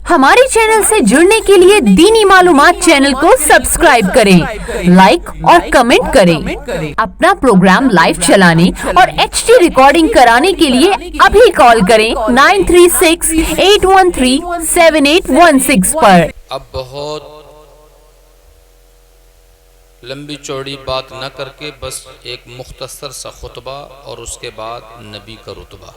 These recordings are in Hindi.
हमारे चैनल से जुड़ने के लिए दीनी मालूमात चैनल को सब्सक्राइब करें, लाइक और कमेंट करें। अपना प्रोग्राम लाइव चलाने और HD रिकॉर्डिंग कराने के लिए अभी कॉल करें 9368137816 पर। अब बहुत लंबी चौड़ी बात न करके बस एक मुख्तसर सा खुतबा और उसके बाद नबी का रुतबा।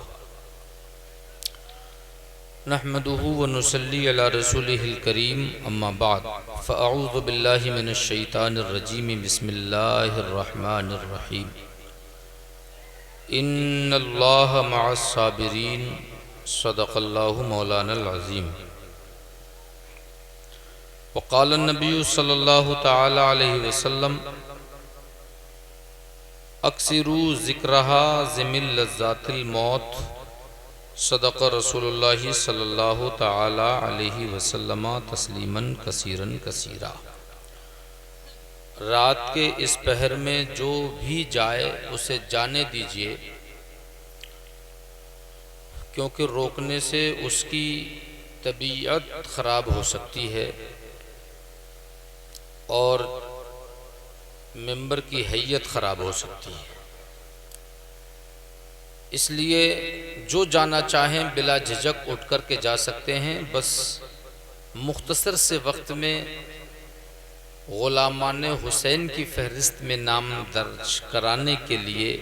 नहमदुहु व नुसल्ली अला रसूलिहिल करीम, अम्मा बाद, फ़अऊज़ु बिल्लाहि मिनश शैतानिर रजीम, बिस्मिल्लाहिर रहमानिर रहीम। इन्नल्लाह मअस साबिरीन, सदक़ल्लाहु मौलानल अज़ीम। वक़ाल नबी सल्लल्लाहु तआला अलैहि वसल्लम, अक्सिरू ज़िक्रहा ज़िमिल लज़्ज़ातिल मौत, सदक़ रसूलुल्लाहि सल्लल्लाहु तआला अलैहि वसल्लम तस्लीमन कसीरन कसीरा। रात के इस पहर में जो भी जाए उसे जाने दीजिए, क्योंकि रोकने से उसकी तबीयत ख़राब हो सकती है और मेंबर की हैयत ख़राब हो सकती है। इसलिए जो जाना चाहें बिला झिझक उठ कर के जा सकते हैं। बस मुख्तसर से वक्त में ग़ुलामान हुसैन की फहरिस्त में नाम दर्ज कराने के लिए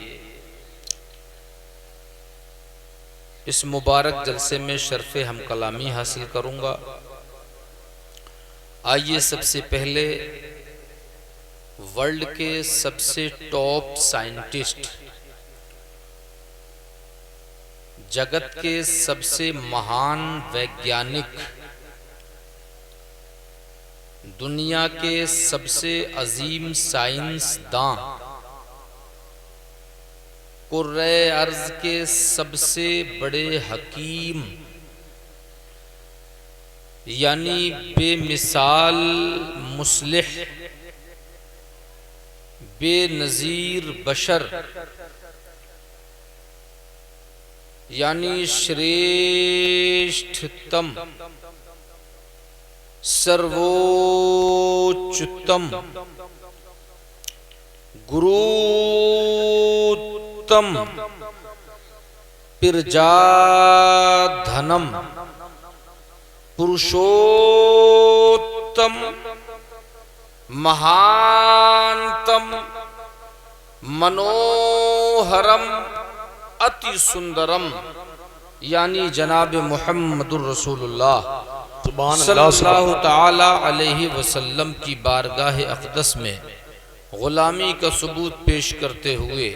इस मुबारक जलसे में शर्फ़े हम कलामी हासिल करूँगा। आइए सबसे पहले वर्ल्ड के सबसे टॉप साइंटिस्ट, जगत के सबसे महान वैज्ञानिक, दुनिया के सबसे अजीम साइंसदां, कुर्रे अर्ज़ के सबसे बड़े हकीम, यानी बेमिसाल मुस्लिह, बेनज़ीर बशर, यानी श्रेष्ठतम, सर्वोच्चतम, गुरुत्तम, पिरजाधनम, पुरुषोत्तम, महानतम, मनोहरम, अति सुंदरम, यानी जनाब मुहम्मदुर रसूलुल्लाह सल्लल्लाहु तआला अलैहि वसल्लम की बारगाह अक़दस में ग़ुलामी का सबूत पेश करते हुए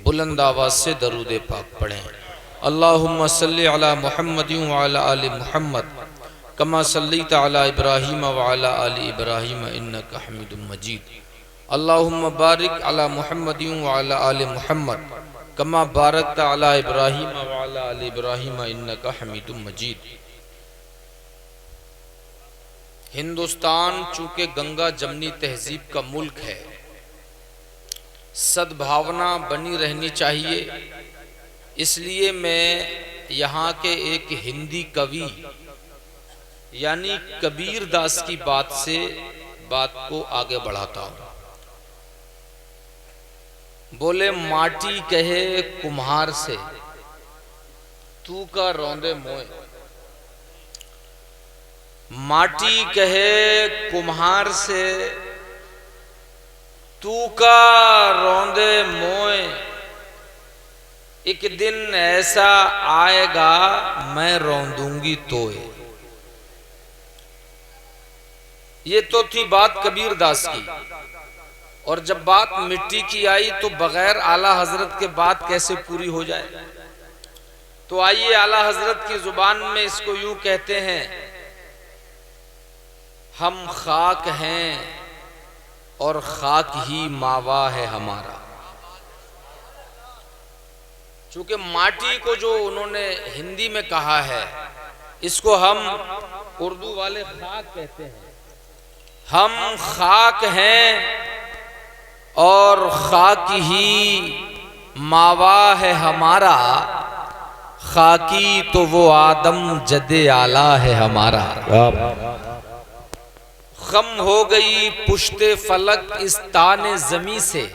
बुलंद आवाज़ से दरूद पाक पढ़ें। अल्लाहुम्मा सल्लि अला मुहम्मदिन व अला आलि मुहम्मद कमा सल्लैता अला इब्राहीम व अला आलि इब्राहीम इन्नका हमीदुम मजीद। अल्लाहुम्मा बारिक अला मुहम्मदिन व अला आलि मुहम्मद कमा बारकता अला इब्राहीम व अला आलि इब्राहीम इन्नका हमीदुम मजीद। हिंदुस्तान चूँकि गंगा जमनी तहजीब का मुल्क है, सद्भावना बनी रहनी चाहिए। इसलिए मैं यहाँ के एक हिंदी कवि यानी कबीर दास की बात से बात को आगे बढ़ाता हूँ। बोले, माटी कहे कुम्हार से तू का रौंदे मोए। माटी कहे कुम्हार से तू का रौंदे मोए, एक दिन ऐसा आएगा मैं रौंदूंगी तोए। ये तो थी बात कबीर दास की, और जब बात मिट्टी की आई तो बगैर आला हजरत के बात कैसे पूरी हो जाए। तो आइए आला हजरत की जुबान में इसको यूं कहते हैं, हम खाक हैं और खाक ही मावा है हमारा। चूंकि माटी को जो उन्होंने हिंदी में कहा है, इसको हम उर्दू वाले खाक कहते हैं। हम खाक हैं और खाक ही मावा है हमारा, खाकी तो वो आदम जदे आला है हमारा। खम हो गई पुश्ते फलक इस ताने जमी से,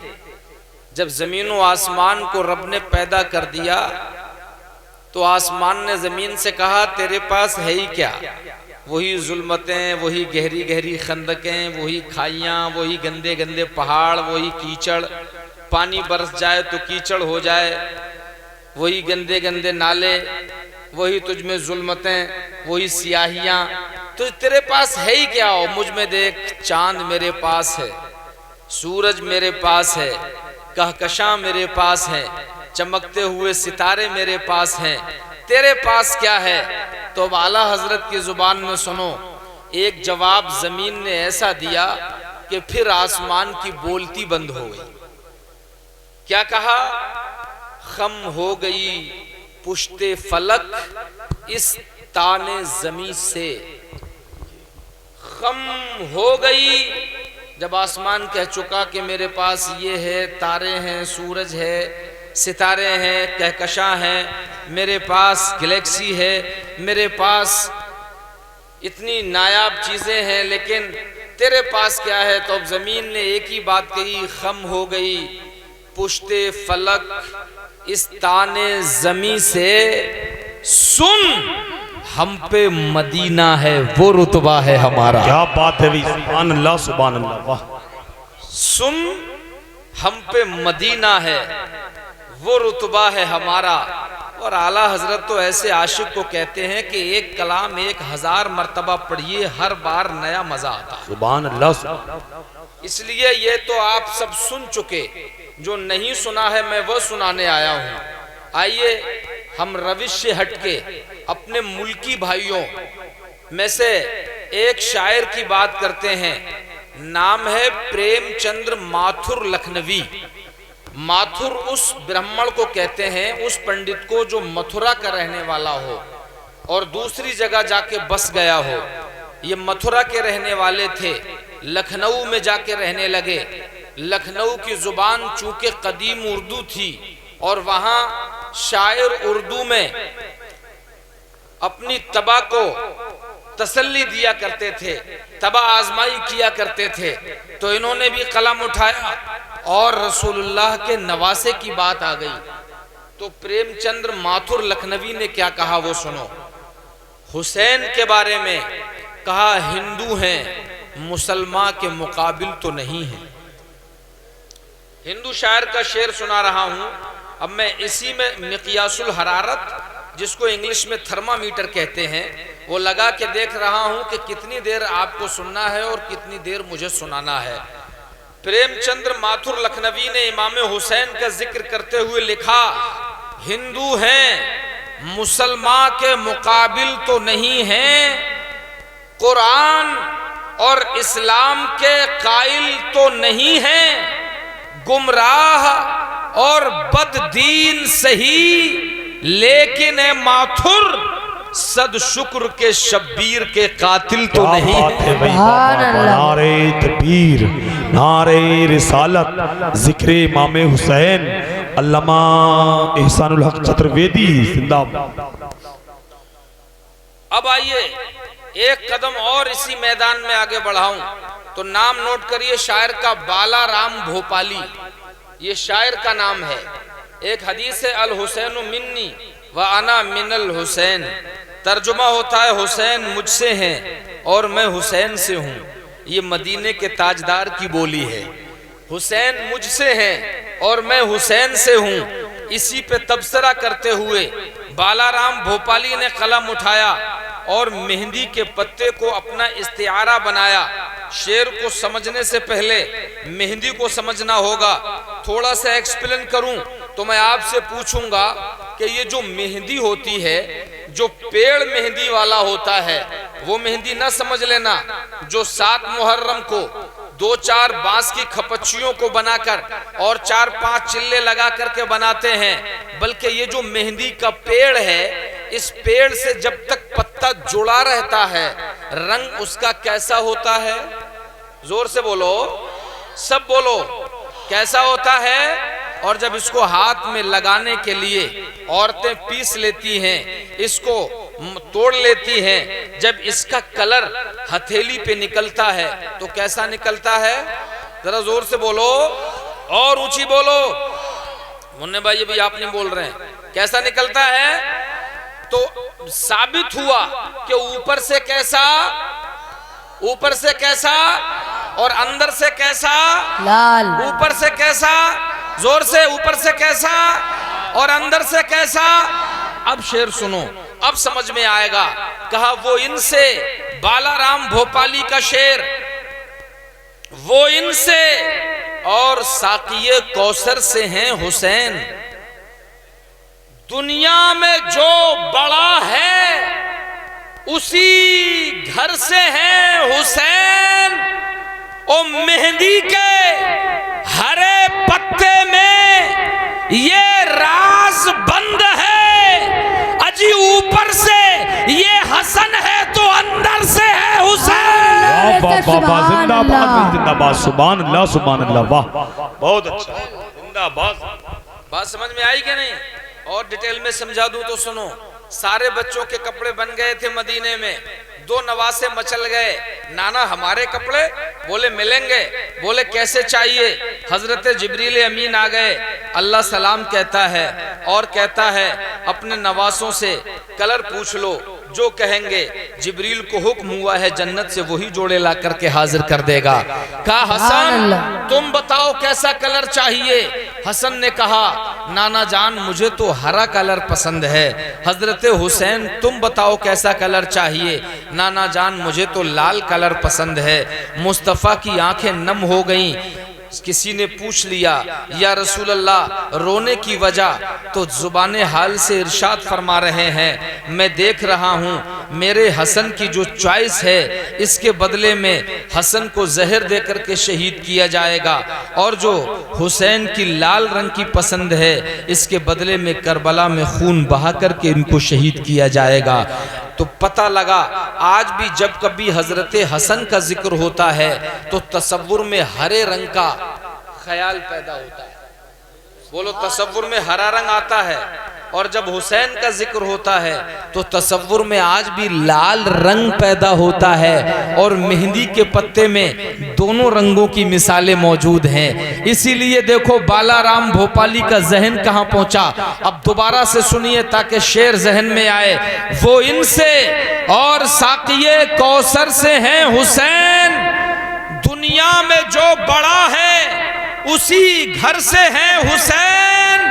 जब जमीन व आसमान को रब ने पैदा कर दिया तो आसमान ने जमीन से कहा तेरे पास है ही क्या, वही जुल्मतें, वही गहरी गहरी खंदकें, वही खाइयाँ, वही गंदे गंदे पहाड़, वही कीचड़, पानी बरस जाए तो कीचड़ हो जाए, वही गंदे गंदे नाले, वही तुझ में जुल्मतें, वही सियाहियाँ, तो तेरे पास है ही क्या हो। मुझ में देख, चांद मेरे पास है, सूरज मेरे पास है, कहकशां मेरे पास है, चमकते हुए सितारे मेरे पास हैं, तेरे पास क्या है। तो अब आला हजरत की जुबान में सुनो, एक जवाब जमीन ने ऐसा दिया कि फिर आसमान की बोलती बंद हो गई। क्या कहा? खम हो गई पुश्ते फलक इस ताने जमी से। खम हो गई जब आसमान कह चुका कि मेरे पास ये है, तारे हैं, सूरज है, सितारे हैं, कहकशां हैं, मेरे पास गैलेक्सी है, मेरे पास इतनी नायाब चीज़ें हैं, लेकिन तेरे पास क्या है। तो अब ज़मीन ने एक ही बात कही, खम हो गई पुश्ते फलक इस ताने ज़मी से, सुन हम पे मदीना है वो रुतबा है हमारा। क्या बात है, सुभान अल्लाह सुभान अल्लाह, वाह। सुन हम पे मदीना है वो रुतबा है हमारा। और आला हजरत तो ऐसे आशिक को कहते हैं कि एक कलाम 1000 मर्तबा पढ़िए, हर बार नया मजा आता है। सुभान अल्लाह। इसलिए ये तो आप सब सुन चुके, जो नहीं सुना है मैं वो सुनाने आया हूँ। आइए हम रविश से हटके अपने मुल्की भाइयों में से एक शायर की बात करते हैं। नाम है प्रेमचंद्र माथुर लखनवी। माथुर उस ब्राह्मण को कहते हैं, उस पंडित को जो मथुरा का रहने वाला हो और दूसरी जगह जाके बस गया हो। ये मथुरा के रहने वाले थे, लखनऊ में जाके रहने लगे। लखनऊ की जुबान चूंकि कदीम उर्दू थी और वहाँ शायर उर्दू में अपनी तबा को तसल्ली दिया करते थे, तबा आजमाई किया करते थे। तो इन्होंने भी कलम उठाया और रसूलुल्लाह के नवासे की बात आ गई। तो प्रेमचंद्र माथुर लखनवी ने क्या कहा वो सुनो। हुसैन के बारे में कहा, हिंदू हैं मुसलमान के मुकाबिल तो नहीं है। हिंदू शायर का शेर सुना रहा हूं। अब मैं इसी में मिक़यासुल हरारत, जिसको इंग्लिश में थर्मामीटर कहते हैं, वो लगा के देख रहा हूं कि कितनी देर आपको सुनना है और कितनी देर मुझे सुनाना है। प्रेमचंद्र माथुर लखनवी ने इमाम हुसैन का जिक्र करते हुए लिखा, हिंदू हैं मुसलमान के मुकाबिल तो नहीं हैं, कुरान और इस्लाम के कायल तो नहीं हैं, गुमराह और बददीन सही, लेकिन ए माथुर सद शुक्र के शब्बीर के कातिल तो नहीं है। नारे तकबीर, नारे रिसालत, जिक्र इमाम हुसैन, अल्लामा एहसानुल हक चतुर्वेदी जिंदाबाद। अब आइए एक कदम और इसी मैदान में आगे बढ़ाऊं तो नाम नोट करिए शायर का, बालाराम भोपाली। ये शायर का नाम है। एक हदीस है, अल हुसैन मिन्नी व अना मिनल हुसैन। तर्जुमा होता है, हुसैन मुझसे हैं और मैं हुसैन से हूँ। ये मदीने के ताजदार की बोली है। हुसैन मुझसे हैं और मैं हुसैन से हूँ। इसी पे तबसरा करते हुए बालाराम भोपाली ने कलम उठाया और मेहंदी के पत्ते को अपना इस्तिआरा बनाया। शेर को समझने से पहले मेहंदी को समझना होगा। थोड़ा सा एक्सप्लेन करूं तो मैं आपसे पूछूंगा कि ये जो मेहंदी होती है, जो पेड़ मेहंदी वाला होता है, वो मेहंदी ना समझ लेना जो 7 मुहर्रम को 2-4 बांस की खपच्चियों को बनाकर और 4-5 चिल्ले लगा करके बनाते हैं, बल्कि ये जो मेहंदी का पेड़ है, इस पेड़ से जब तक पत्ता जुड़ा रहता है, रंग उसका कैसा होता है? जोर से बोलो, सब बोलो, कैसा होता है? और जब इसको हाथ में लगाने के लिए औरतें पीस लेती हैं, इसको तोड़ लेती हैं, जब इसका कलर हथेली पे निकलता है तो कैसा निकलता है? जरा जोर से बोलो और ऊंची बोलो। मुन्ने भाई अभी आप नहीं बोल रहे हैं। कैसा निकलता है? तो साबित हुआ कि ऊपर से कैसा, ऊपर से कैसा और अंदर से कैसा? लाल। ऊपर से कैसा? जोर से, ऊपर से कैसा और अंदर से कैसा? अब शेर सुनो, अब समझ में आएगा। कहा वो इनसे, बालाराम भोपाली का शेर, वो इनसे और साकिये कौसर से हैं हुसैन। दुनिया में जो बड़ा है उसी घर से है हुसैन। ओ मेहंदी के हरे पत्ते में ये राज बंद है। अजी ऊपर से ये हसन है तो अंदर से है हुसैन। वाह वाह, जिंदाबाद जिंदाबाद, सुभान अल्लाह सुभान अल्लाह, वाह बहुत अच्छा, जिंदाबाद। बात समझ में आई कि नहीं? और डिटेल में समझा दूं तो सुनो। सारे बच्चों के कपड़े बन गए थे मदीने में, दो नवासे मचल गए। नाना हमारे कपड़े? बोले मिलेंगे। बोले कैसे चाहिए? हजरत जिब्रील अमीन आ गए। अल्लाह सलाम कहता है और कहता है अपने नवासों से कलर पूछ लो, जो कहेंगे। जिब्रील को हुक्म हुआ है जन्नत से वही जोड़े ला करके हाजिर कर देगा। कहा हसन तुम बताओ कैसा कलर चाहिए? हसन ने कहा नाना जान मुझे तो हरा कलर पसंद है। हजरत हुसैन तुम बताओ कैसा कलर चाहिए? नाना जान मुझे तो लाल कलर पसंद है। मुस्तफ़ा की आंखें नम हो गईं। किसी ने पूछ लिया या रसूल अल्लाह रोने की वजह? तो जुबाने हाल से इरशाद फरमा रहे हैं मैं देख रहा हूँ मेरे हसन की जो चॉइस है इसके बदले में हसन को जहर देकर के शहीद किया जाएगा, और जो हुसैन की लाल रंग की पसंद है इसके बदले में करबला में खून बहा करके इनको शहीद किया जाएगा। तो पता लगा आज भी जब कभी हजरत हसन का जिक्र होता है तो तसव्वुर में हरे रंग का ख्याल पैदा होता है। बोलो तसव्वुर में हरा रंग आता है, और जब हुसैन का जिक्र होता है तो तसव्वुर में आज भी लाल रंग पैदा होता है। और मेहंदी के पत्ते में दोनों रंगों की मिसालें मौजूद हैं। इसीलिए देखो बालाराम भोपाली का जहन कहां पहुंचा। अब दोबारा से सुनिए ताकि शेर जहन में आए। वो इनसे और साकिये कौसर से हैं हुसैन। दुनिया में जो बड़ा है उसी घर से है हुसैन।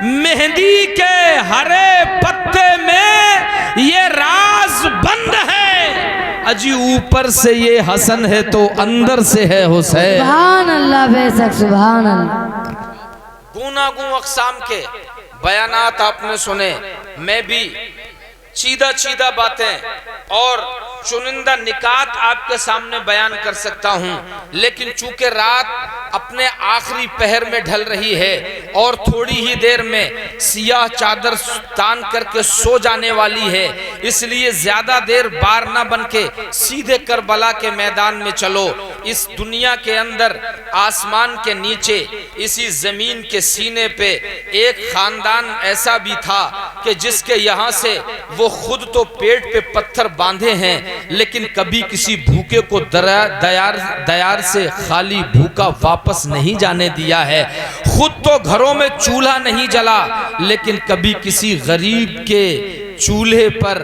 मेहंदी के हरे पत्ते में ये राज बंद है। अजी ऊपर से ये हसन है तो अंदर से है हुसैन। सुभान अल्लाह, बेशक सुभान अल्लाह। गूनागूं अक़साम के बयानात आपने सुने। मैं भी चीदा चीदा बातें और चुनिंदा निकात आपके सामने बयान कर सकता हूं, लेकिन चूंकि रात अपने आखिरी पहर में ढल रही है और थोड़ी ही देर में सियाह चादर तान करके सो जाने वाली है, इसलिए ज्यादा देर बार ना बन के सीधे करबला के मैदान में चलो। इस दुनिया के अंदर आसमान के नीचे इसी जमीन के सीने पे एक खानदान ऐसा भी था कि जिसके यहाँ से वो खुद तो पेट पे पत्थर बांधे हैं लेकिन कभी किसी भूखे को दयार से खाली भूखा वापस नहीं जाने दिया है। खुद तो घरों में चूल्हा नहीं जला लेकिन कभी किसी गरीब के चूल्हे पर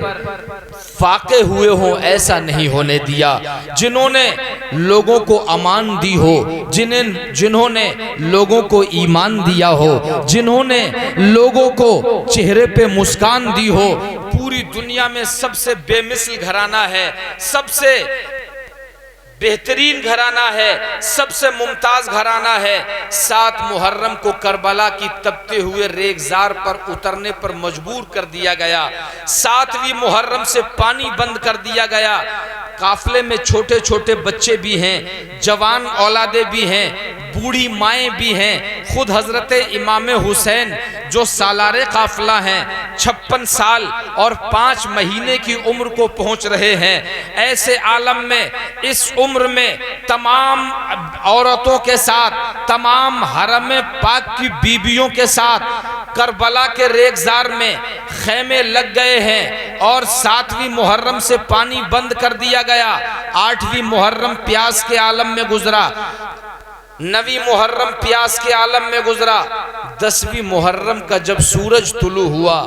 फाके हुए हो ऐसा नहीं होने दिया। जिन्होंने लोगों को अमान दी हो, जिन्होंने लोगों को ईमान दिया हो, जिन्होंने लोगों को चेहरे पे मुस्कान दी हो, पूरी दुनिया में सबसे बेमिसल घराना है, सबसे बेहतरीन घराना है, सबसे मुमताज घराना है। 7 मुहर्रम को करबला की तपते हुए रेगजार पर उतरने पर मजबूर कर दिया गया। 7वीं मुहर्रम से पानी बंद कर दिया गया। काफिले में छोटे छोटे बच्चे भी हैं, जवान औलादे भी हैं, बूढ़ी माएँ भी हैं। खुद हजरत इमाम हुसैन जो सालारे काफिला हैं, 56 साल और 5 महीने की उम्र को पहुंच रहे हैं। ऐसे आलम में, इस उम्र में तमाम औरतों के साथ, तमाम हरम पाक की बीबियों के साथ करबला के रेगजार में खेमे लग गए हैं और 7वीं मुहर्रम से पानी बंद कर दिया गया। 8वीं मुहर्रम प्यास के आलम में गुजरा, 9वीं मुहर्रम प्यास के आलम में गुजरा। 10वीं मुहर्रम का जब सूरज तुलू हुआ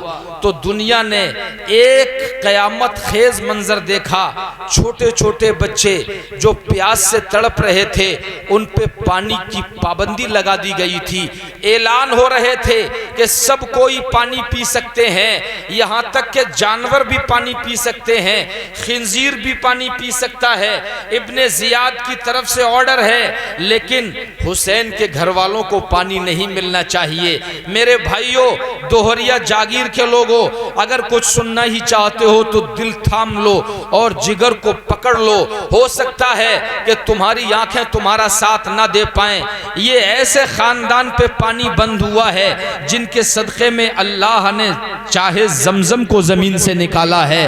तो दुनिया ने एक कयामत खेज मंजर देखा। छोटे छोटे बच्चे जो प्यास से तड़प रहे थे, उन पे पानी की पाबंदी लगा दी गई थी। ऐलान हो रहे थे कि सब कोई पानी पी सकते हैं, यहाँ तक कि जानवर भी पानी पी सकते हैं, खिंजीर भी पानी पी सकता है। इब्ने जियाद की तरफ से ऑर्डर है, लेकिन हुसैन के घर वालों को पानी नहीं मिलना चाहिए। मेरे भाइयों, दोहरिया जागीर के लोगों, अगर कुछ सुनना ही चाहते हो तो दिल थाम लो और जिगर को पकड़ लो। हो सकता है कि तुम्हारी आंखें तुम्हारा साथ ना दे पाएं। ये ऐसे खानदान पे पानी बंद हुआ है जिनके सदक़े में अल्लाह ने चाहे जमजम को जमीन से निकाला है।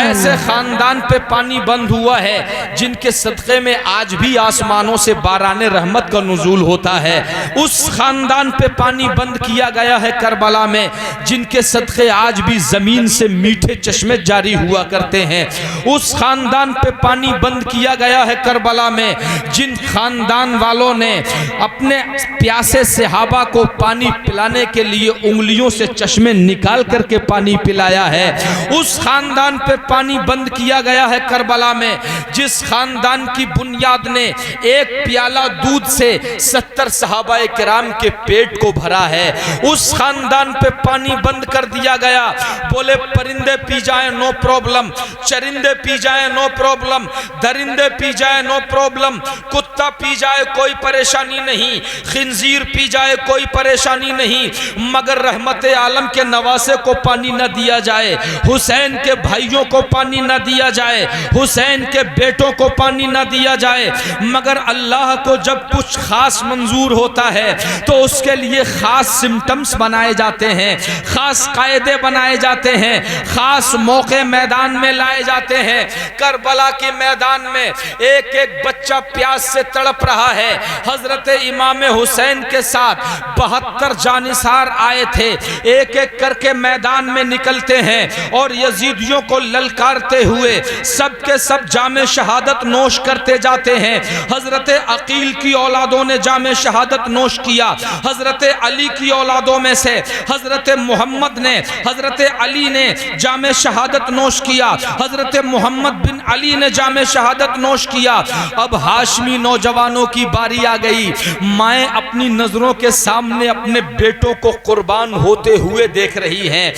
ऐसे खानदान पे पानी बंद हुआ है जिनके सदक़े में आज भी आसमानों से बाराने रहमत का नुज़ूल होता है। उस खानदान पे पानी बंद किया गया है करबला में, जिनके सदक़े आज भी जमीन से मीठे चश्मे जारी हुआ करते हैं। उस खानदान पे पानी बंद किया गया है करबला में, जिन खानदान वालों ने अपने प्यासे सहाबा को पानी पिलाने के लिए उंगलियों से चश्मे निकाल करके पानी पिलाया है। उस खानदान पे पानी बंद किया गया है करबला में, जिस खानदान की बुनियाद ने एक प्याला दूध से 70 सहाबाए किराम के पेट को भरा है। उस खानदान पे पानी बंद कर दिया गया। बोले परिंदे पी जाए नो प्रॉब्लम, चरिंदे पी जाए नो प्रॉब्लम, दरिंदे पी जाए नो प्रॉब्लम, कुत्ता पी जाए कोई परेशानी नहीं, खिंजीर पी जाए कोई परेशानी नहीं, मगर रहमत आलम के नवासे को पानी न दिया जाए, हुसैन के भाइयों को पानी न दिया जाए, हुसैन के बेटों को पानी न दिया जाए। मगर अल्लाह को जब कुछ खास मंजूर होता है तो उसके लिए खास सिम्टम्स बनाए जाते हैं, खास कायदे बनाए जाते हैं, खास मौके मैदान में लाए जाते हैं। करबला के मैदान में एक एक बच्चा प्यास से तड़प रहा है। हजरत इमाम हुसैन के साथ 72 जानिसार आए थे। एक एक करके मैदान में निकलते हैं और यजीदियों को ललकारते हुए सबके सब जामे शहादत नोश करते जाते हैं। हजरत अकील की औलादों ने जामे शहादत नोश किया। हजरत अली की औलादों में से हजरत मोहम्मद ने, हजरत अली ने जामे शहादत नोश किया। हजरत मोहम्मद बिन अली ने जामे शहादत नोश किया। अब हाशमी नौजवानों की बारी आ गई। माएँ अपनी नजरों के सामने अपने बेटों को कुर्बान होते हुए देख रही हैं।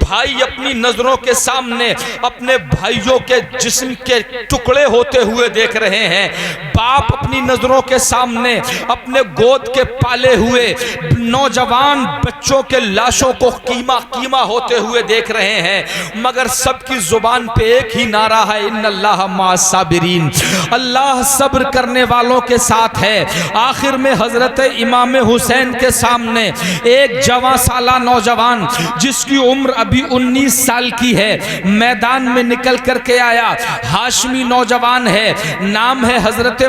भाई अपनी नजरों के सामने अपने भाइयों के जिस्म के टुकड़े होते हुए देख रहे हैं। बाप अपनी नजरों के सामने अपने गोद के पाले हुए नौजवान बच्चों के लाशों को कीमा कीमा होते हुए देख रहे हैं। मगर सबकी जुबान पे एक ही नारा है, इन्नल्लाह माअस साबिरीन, अल्लाह सब्र करने वालों के साथ है। आखिर में हजरत इमाम हुसैन के सामने एक जवां साला नौजवान जिसकी उम्र अभी 19 साल की है, मैदान में निकल करके आया। हाशमी नौजवान है, नाम है हजरत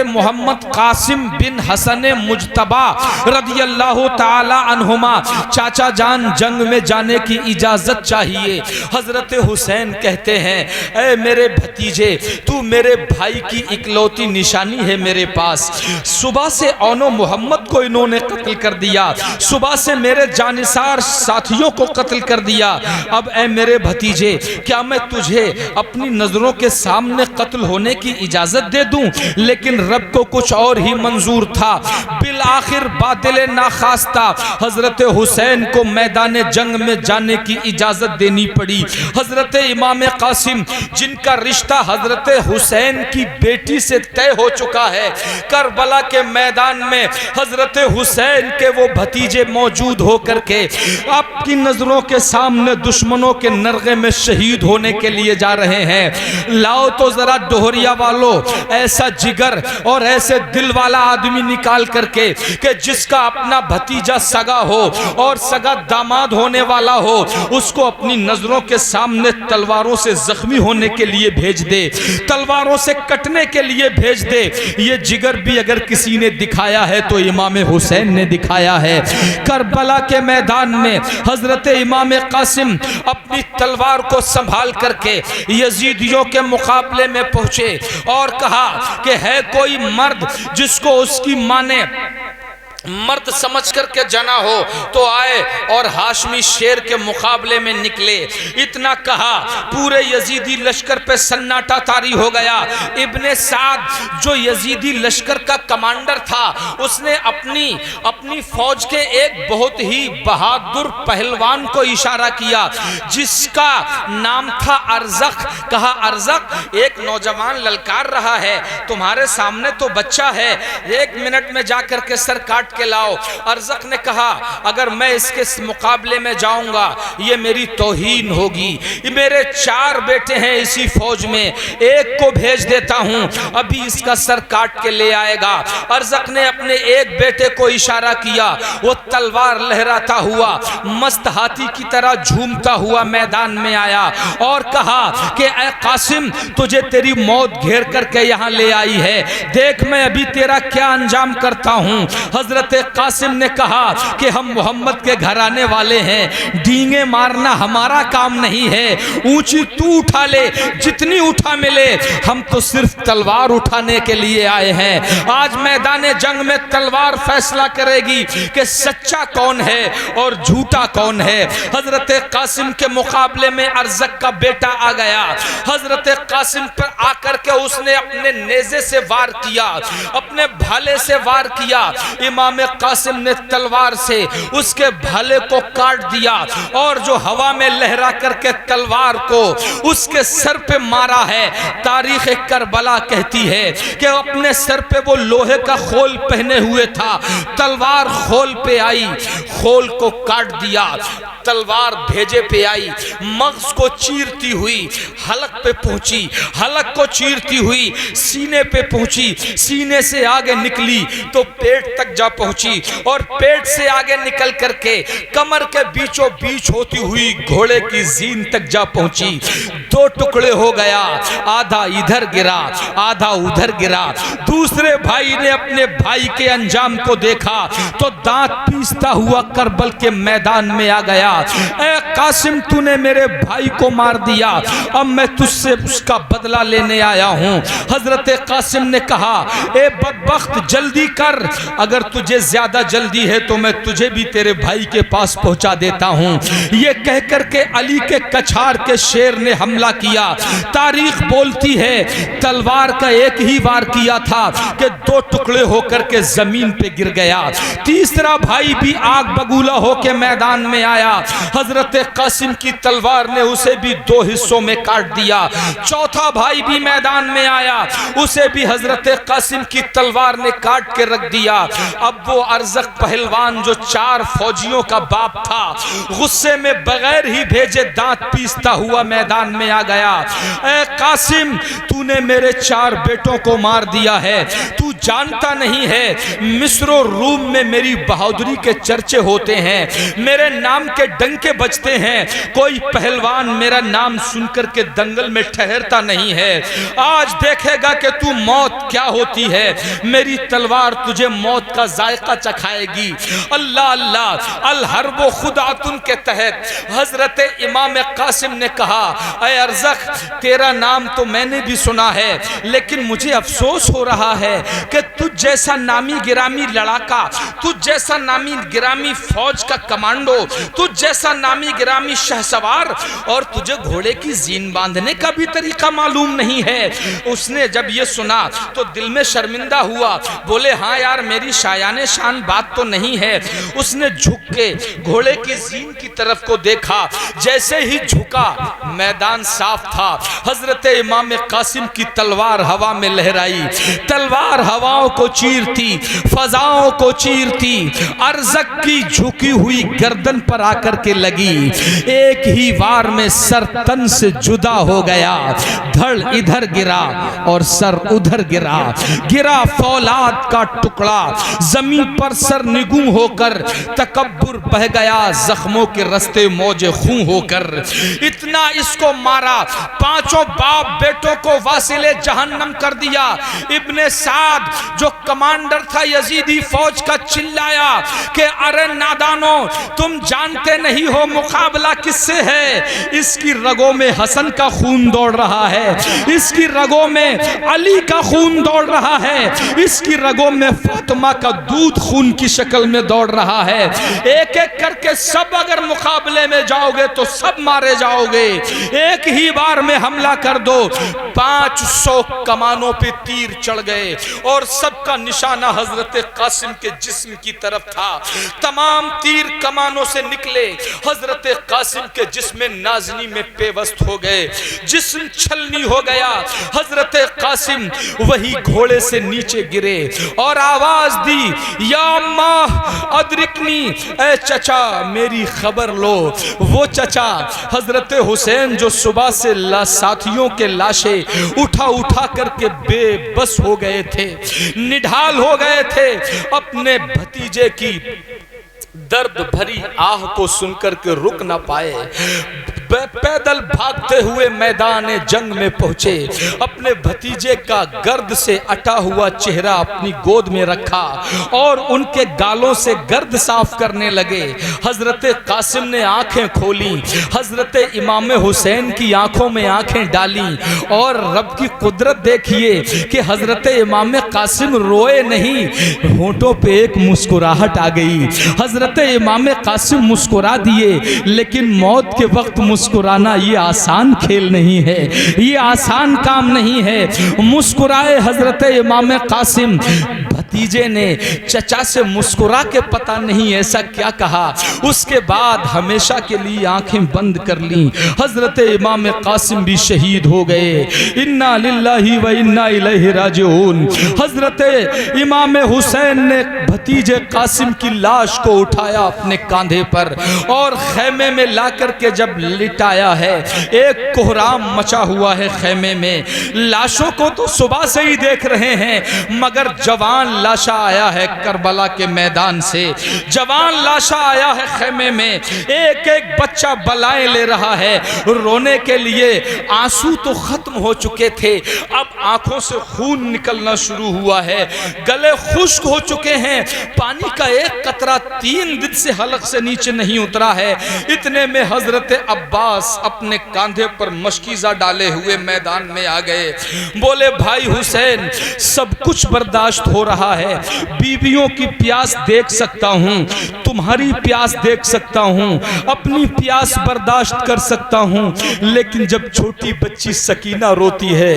मोहम्मद कासिम बिन हसन मुजतबा रदियल्लाहु ताला अन्हुमा। चाचा जान, जंग में जाने की इजाजत चाहिए। हजरत हुसैन कहते हैं, ऐ मेरे भतीजे, तू मेरे भाई की इकलौती निशानी है मेरे पास। सुबह से औनो मोहम्मद को इन्होंने कत्ल कर दिया, सुबह से मेरे जानिसार साथियों को कत्ल कर दिया। अब ऐ मेरे भतीजे, क्या मैं तुझे अपनी नजरों के सामने कत्ल होने की इजाजत दे दूं? लेकिन रब को कुछ और ही मंजूर था। बिल फिल आखिर बातिल नाखास्ता हजरत हुसैन को मैदान जंग में जाने की इजाजत देनी पड़ी। हजरत इमाम कासिम जिनका रिश्ता हजरत हुसैन की बेटी से तय हो चुका है, करबला के मैदान में हजरत हुसैन के वो भतीजे मौजूद होकर के आपकी नजरों के सामने दुश्मनों के नरगे में शहीद होने के लिए जा रहे हैं। लाओ तो जरा डोहरिया वालों ऐसा जिगर और ऐसे दिल वाला आदमी निकाल करके कि जिसका अपना भतीजा सगा हो और सगा दामाद होने वाला हो, उसको अपनी नजरों के सामने तलवारों से जख्मी होने के लिए भेज दे, तलवारों से कटने के लिए भेज दे। ये जिगर भी अगर किसी ने दिखाया है तो इमाम हुसैन ने दिखाया है। करबला के मैदान में हजरत इमाम कासिम अपनी तलवार को संभाल करके यजीदियों के मुकाबले में पहुंचे और कहा कि है कोई मर्द जिसको उसकी मां ने मर्द समझ करके जना हो तो आए और हाशमी शेर के मुकाबले में निकले। इतना कहा पूरे यजीदी लश्कर पे सन्नाटा तारी हो गया। इब्ने साद जो यजीदी लश्कर का कमांडर था, उसने अपनी फौज के एक बहुत ही बहादुर पहलवान को इशारा किया जिसका नाम था अर्जक। कहा अर्जक एक नौजवान ललकार रहा है, तुम्हारे सामने तो बच्चा है, 1 मिनट में जाकर के सर काट के लाओ। अर्जक ने कहा अगर मैं इसके मुकाबले में जाऊंगा ये मेरी तौहीन होगी। ये मेरे 4 बेटे हैं इसी फौज में, एक को भेज देता हूं, अभी इसका सर काट के ले आएगा। अर्जक ने अपने एक बेटे को इशारा किया, वो तलवार लहराता हुआ मस्त हाथी की तरह झूमता हुआ मैदान में आया और कहा कि ऐ कासिम तुझे तेरी मौत घेर करके यहां ले आई है, देख मैं अभी तेरा क्या अंजाम करता हूं। हजरत कासिम ने कहा कि हम मोहम्मद के घराने वाले हैं, डींगे मारना हमारा काम नहीं है, ऊंची तू उठा ले जितनी उठा मिले, हम तो सिर्फ तलवार उठाने के लिए आए हैं। आज मैदान जंग में तलवार फैसला करेगी कि सच्चा कौन है और झूठा कौन है। हजरत कासिम के मुकाबले में अर्जक का बेटा आ गया। हजरत कासिम पर आकर के उसने अपने नेज़े से वार किया, अपने भाले से वार किया। इमाम कासिम ने तलवार से उसके भाले को काट दिया और जो हवा में लहरा करके तलवार को उसके सर पे मारा है। तारीख करबला कहती है कि अपने सर पे वो लोहे का खोल पहने हुए था, तलवार खोल पे आई, खोल को काट दिया, तलवार भेजे पे आई, मग़ज़ को चीरती हुई हलक पे पहुंची, हलक को चीरती हुई सीने पे पहुंची, सीने से आगे निकली तो पेट तक जा पहुंची और पेट से आगे निकल करके कमर के बीचों बीच होती हुई घोड़े की जीन तक जा पहुंची। 2 टुकड़े हो गया, आधा इधर गिरा आधा उधर गिरा। दूसरे भाई ने अपने भाई के अंजाम को देखा तो दांत पीसता हुआ करबल के मैदान में आ गया। ऐ कासिम तूने मेरे भाई को मार दिया, अब मैं तुझसे उसका बदला लेने आया हूं। हजरत कासिम ने कहा ए बदबख्त जल्दी कर, अगर तुझे ज्यादा जल्दी है तो मैं तुझे भी तेरे भाई के पास पहुंचा देता हूं। यह कहकर के अली के कछार के शेर ने हमला किया। तारीख बोलती है तलवार का एक ही वार किया था कि 2 टुकड़े होकर के जमीन पे गिर गया। तीसरा भाई भी आग बगूला होकर मैदान में आया। हजरत कासिम की तलवार ने उसे भी 2 हिस्सों में काट दिया। चौथा भाई भी मैदान में आया, उसे भी हजरत कासिम की तलवार ने काट के रख दिया। अब वो अर्जक पहलवान जो 4 फौजियों का बाप था, गुस्से में बगैर ही भेजे दांत पीसता हुआ मैदान में आ गया। ऐ कासिम तूने मेरे 4 बेटों को मार दिया है, तू जानता नहीं है मिस्र और रूम में मेरी बहादुरी के चर्चे होते हैं, मेरे नाम के डंके बजते हैं, कोई पहलवान मेरा नाम सुनकर के दंगल में ठहरता नहीं है। आज देखेगा कि तू मौत क्या होती है, मेरी तलवार तुझे मौत का जायका चखाएगी। अल्लाह अल्लाह अल हर्ब खुदातुन के तहत हजरत इमाम कासिम ने कहा ऐ अर्जक तेरा नाम तो मैंने भी सुना है, लेकिन मुझे अफसोस हो रहा है कि तुझ जैसा नामी गिरामी लड़ाका, तुझ जैसा नामी गिरामी फौज का कमांडो, तुझ जैसा नामी गिरामी शहसवार, और तुझे घोड़े की जीन बांधने का भी तरीका मालूम नहीं है। उसने जब ये सुना तो दिल में शर्मिंदा हुआ, बोले हाँ यार मेरी शायाने शान बात तो नहीं है। उसने झुक के घोड़े की जीन की तरफ को देखा, जैसे ही झुका मैदान साफ था। हजरत इमाम कासिम की तलवार हवा में लहराई, तलवार हवाओं को चीरती, फजाओं को चीरती, अरज़क की झुकी हुई गर्दन पर आकर के लगी। एक ही वार में सर तन से जुदा हो गया, धड़ इधर गिरा और सर उधर गिरा। गिरा फौलाद का टुकड़ा, जमीन पर सर निगूं होकर तकब्बुर बह गया, जख्मों के रस्ते मौजे खून होकर। इतना इसको मारा, पांचों बाप बेटों को वासिले जहन्नम कर दिया। इब्ने साद जो कमांडर था यजीदी फौज का, चिल्लाया कि अरे नादानो, तुम जानते नहीं हो मुकाबला किससे है। इसकी रगों में हसन का खून दौड़ रहा है, इसकी रगों में अली का खून दौड़ रहा है, इसकी रगों में फातिमा का दूध खून की शक्ल में दौड़ रहा है। एक एक करके सब अगर मुकाबले में जाओगे तो सब मारे जाओगे। एक ही बार में हमला कर दो। 500 कमानों पे तीर चढ़ गए और सबका निशाना हजरत कासिम के जिस्म की तरफ था। तमाम तीर कमानों से निकले, हजरत कासिम के जिस्म नाजनी में पेवस्त हो गए, जिस्म छलनी हो गया। हजरत कासिम वही घोड़े से नीचे गिरे और आवाज दी, या अम्मा अदरिकनी, ए चचा मेरी खबर लो। वो चचा हजरत हुसैन जो सुबह से साथियों के लाशें उठा उठा करके बेबस हो गए थे, निढाल हो गए थे, अपने भतीजे की दर्द भरी आह को सुनकर के रुक ना पाए, पैदल भागते हुए मैदान जंग में पहुंचे। अपने भतीजे का गर्द से अटा हुआ चेहरा अपनी गोद में रखा और उनके गालों से गर्द साफ करने लगे। हजरत कासिम ने आंखें खोली, हजरत इमाम हुसैन की आंखों में आंखें डाली और रब की कुदरत देखिए कि हजरत इमाम कासिम रोए नहीं, होंठों पे एक मुस्कुराहट आ गई। हजरत इमाम कासिम मुस्कुरा दिए, लेकिन मौत के वक्त मुस्कुराना ये आसान खेल नहीं है, ये आसान काम नहीं है। मुस्कुराए हजरत इमाम कासिम। भतीजे ने चचा से मुस्कुरा के पता नहीं ऐसा क्या कहा, उसके बाद हमेशा के लिए आंखें बंद कर ली। हजरत इमाम कासिम भी शहीद हो गए। इन्ना लिल्लाहि व इन्ना इलैहि राजिऊन। हजरत इमाम हुसैन ने भतीजे कासिम की लाश को उठाया अपने कांधे पर और खैमे में ला करके जब लिटाया है, एक कोहराम मचा हुआ है खैमे में। लाशों को तो सुबह से ही देख रहे हैं, मगर जवान लाशा आया है करबला के मैदान से, जवान लाशा आया है खैमे में। एक एक बच्चा बलाएं ले रहा है, रोने के लिए आंसू तो खत्म हो चुके थे, अब आंखों से खून निकलना शुरू हुआ है, गले खुश्क हो चुके हैं, पानी का एक कतरा 3 दिन से हलक से नीचे नहीं उतरा है। इतने में हजरत अब्बास अपने कांधे पर मशकीजा डाले हुए मैदान में आ गए। बोले भाई हुसैन, सब कुछ बर्दाश्त हो रहा है, बीवियों की प्यास देख सकता हूँ, तुम्हारी प्यास देख सकता हूँ, अपनी प्यास बर्दाश्त कर सकता हूँ, लेकिन जब छोटी बच्ची सकीना रोती है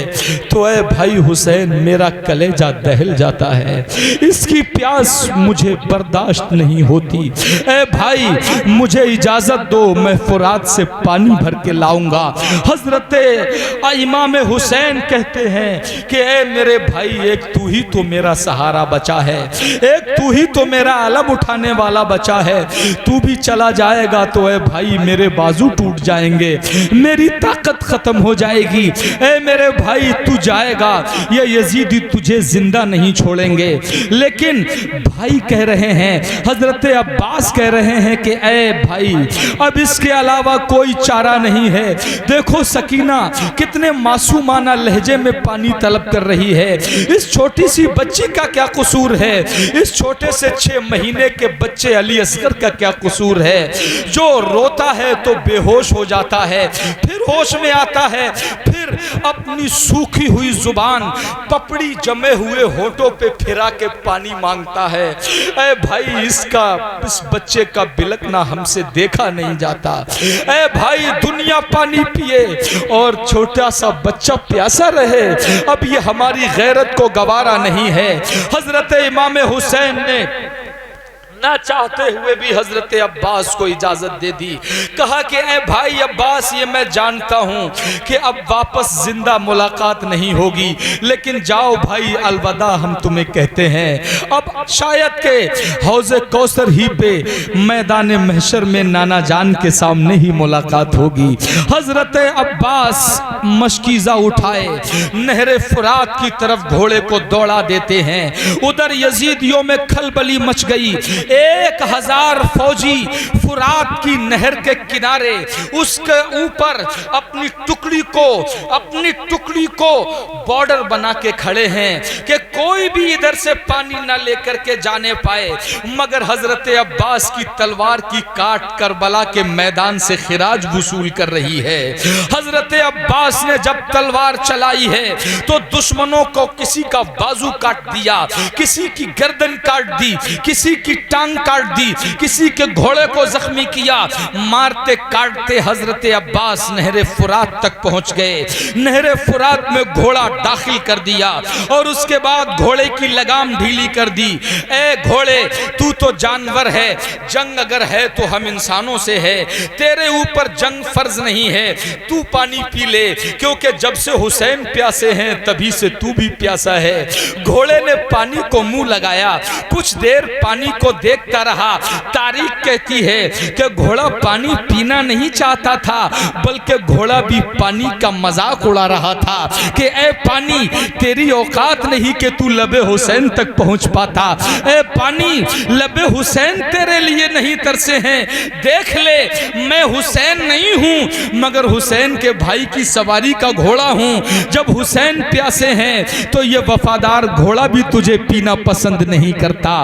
तो ऐ भाई हुसैन मेरा कलेजा दहल जाता है, इसकी प्यास मुझे बर्दाश्त नहीं होती। ऐ भाई मुझे इजाजत दो, मैं फुरात से पानी भर के लाऊंगा। हजरत इमाम हुसैन कहते हैं कि ऐ मेरे भाई, एक तू ही तो मेरा सहारा बचा है, एक तू ही तो मेरा अलम उठाने वाला बचा है, तू भी चला जाएगा तो ऐ भाई मेरे बाजू टूट जाएंगे, मेरी ताकत खत्म हो जाएगी। ऐ मेरे भाई तू जाएगा, ये यजीदी तुझे जिंदा नहीं छोड़ेंगे। लेकिन भाई कह रहे हैं, हजरत अब्बास कह रहे हैं कि ऐ भाई अब इसके अलावा कोई चारा नहीं है। देखो सकीना कितने मासूमाना लहजे में पानी तलब कर रही है, इस छोटी सी बच्ची का क्या कसूर है, इस छोटे से 6 महीने के बच्चे अली असगर का क्या कसूर है, जो रोता है तो बेहोश हो जाता है, फिर होश में आता है, फिर फिर अपनी सूखी हुई जुबान पपड़ी जमे हुए होठों पे फिरा के पानी मांगता है। ऐ भाई इस बच्चे का बिलकना हमसे देखा नहीं जाता। ऐ भाई दुनिया पानी पिए और छोटा सा बच्चा प्यासा रहे, अब ये हमारी गैरत को गवारा नहीं है। हजरत इमाम हुसैन ने ना चाहते हुए भी हजरत अब्बास को इजाजत दे दी। कहा कि ए भाई अब्बास, ये मैं जानता हूं कि अब वापस जिंदा मुलाकात नहीं होगी, लेकिन जाओ भाई अलविदा हम तुम्हें कहते हैं। अब शायद के हौज़े कौसर ही पे मैदान महशर में नाना जान के सामने ही मुलाकात होगी। हजरत अब्बास मशकीज़ा उठाए नहरे फुरात की तरफ घोड़े को दौड़ा देते हैं। उधर यजीदियों में खलबली मच गई। 1000 फौजी फुरात की नहर के किनारे उसके ऊपर अपनी टुकड़ी को बॉर्डर बना के खड़े हैं कि कोई भी इधर से पानी ना लेकर के जाने पाए। मगर हजरत अब्बास की तलवार की काट करबला के मैदान से खिराज वसूल कर रही है। हजरत अब्बास ने जब तलवार चलाई है तो दुश्मनों को किसी का बाजू काट दिया, किसी की गर्दन काट दी, किसी की टांग काट दी, किसी के घोड़े को जख्मी किया। मारते काटते हजरत अब्बास नहरे फुरात तक पहुंच गए। नहरे फुरात में घोड़ा दाखिल कर दिया और उसके बाद घोड़े की लगाम ढीली कर दी। ए घोड़े, तू तो जानवर है, जंग अगर है तो हम इंसानों से है, तेरे ऊपर जंग फर्ज नहीं है, तू पानी पी ले, क्योंकि जब से हुसैन प्यासे हैं तभी से तू भी प्यासा है। घोड़े ने पानी को मुंह लगाया, कुछ देर पानी को देखता रहा। तारीख कहती है कि घोड़ा पानी पीना नहीं चाहता था, बल्कि घोड़ा भी पानी का मजाक उड़ा रहा था कि ए पानी, तेरी औकात नहीं कि तू लबे हुसैन तक पहुंच पाता। ए पानी, लबे हुसैन तेरे लिए नहीं तरसे हैं। देख ले, मैं हुसैन नहीं हूं मगर हुसैन के भाई की सवारी का घोड़ा हूं। जब हुसैन प्यासे हैं तो ये वफादार घोड़ा भी तुझे पीना पसंद नहीं करता।